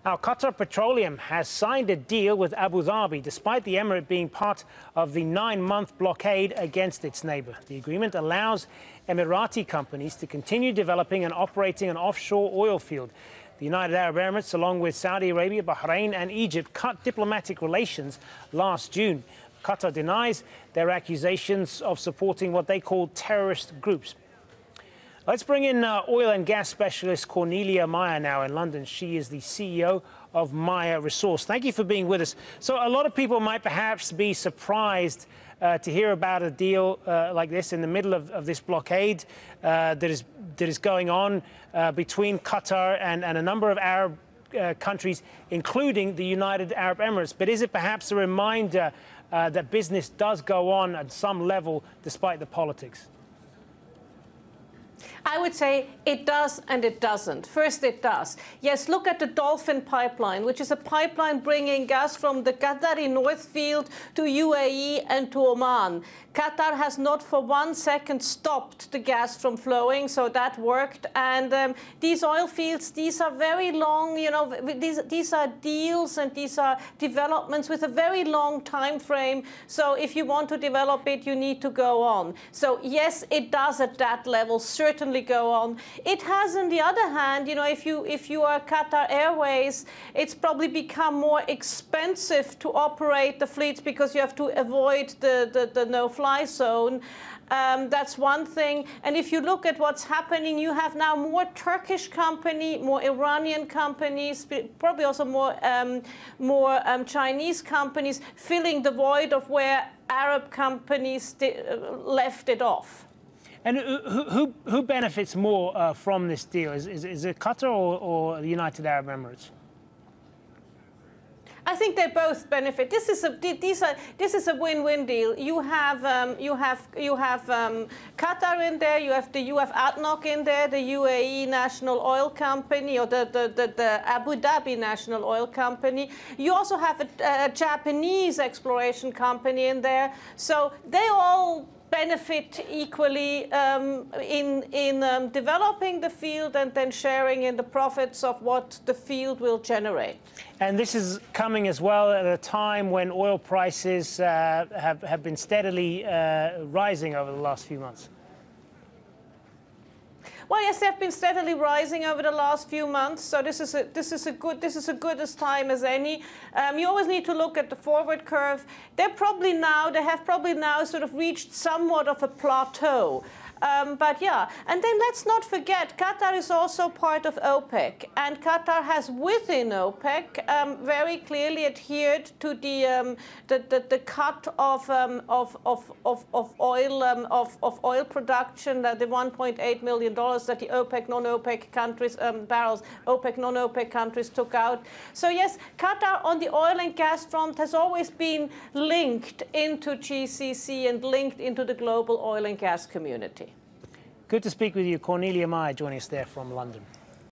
Now, Qatar Petroleum has signed a deal with Abu Dhabi, despite the emirate being part of the 9-month blockade against its neighbour. The agreement allows Emirati companies to continue developing and operating an offshore oil field. The United Arab Emirates, along with Saudi Arabia, Bahrain and Egypt, cut diplomatic relations last June. Qatar denies their accusations of supporting what they call terrorist groups. Let's bring in oil and gas specialist Cornelia Meyer now in London. She is the CEO of Meyer Resource. Thank you for being with us. So a lot of people might perhaps be surprised to hear about a deal like this in the middle of this blockade that is going on between Qatar and a number of Arab countries, including the United Arab Emirates. But is it perhaps a reminder that business does go on at some level despite the politics? I would say it does and it doesn't. First, it does. Yes, look at the Dolphin pipeline, which is a pipeline bringing gas from the Qatari North Field to UAE and to Oman. Qatar has not for 1 second stopped the gas from flowing, so that worked. And these oil fields, these are very long, you know, these are deals and these are developments with a very long time frame. So if you want to develop it, you need to go on. So yes, it does at that level certainly go on. It has, on the other hand, you know, if you are Qatar Airways, it's probably become more expensive to operate the fleets because you have to avoid the no-fly zone. That's one thing. And if you look at what's happening, you have now more Turkish company, more Iranian companies, probably also more Chinese companies filling the void of where Arab companies left it off. And who benefits more from this deal? Is it Qatar or the United Arab Emirates? I think they both benefit. This is a win-win deal. You have Qatar in there. You have ADNOC in there, the UAE National Oil Company, or the Abu Dhabi National Oil Company. You also have a Japanese exploration company in there. So they all benefit equally in developing the field and then sharing in the profits of what the field will generate. And this is coming as well at a time when oil prices have been steadily rising over the last few months. Well, yes, they've been steadily rising over the last few months. So this is a good as time as any. You always need to look at the forward curve. They have probably now sort of reached somewhat of a plateau. But yeah, and then let's not forget, Qatar is also part of OPEC, and Qatar has within OPEC very clearly adhered to the cut of oil production, the $1.8 million that the OPEC non-OPEC countries OPEC non-OPEC countries took out. So yes, Qatar on the oil and gas front has always been linked into GCC and linked into the global oil and gas community. Good to speak with you. Cornelia Meyer joining us there from London.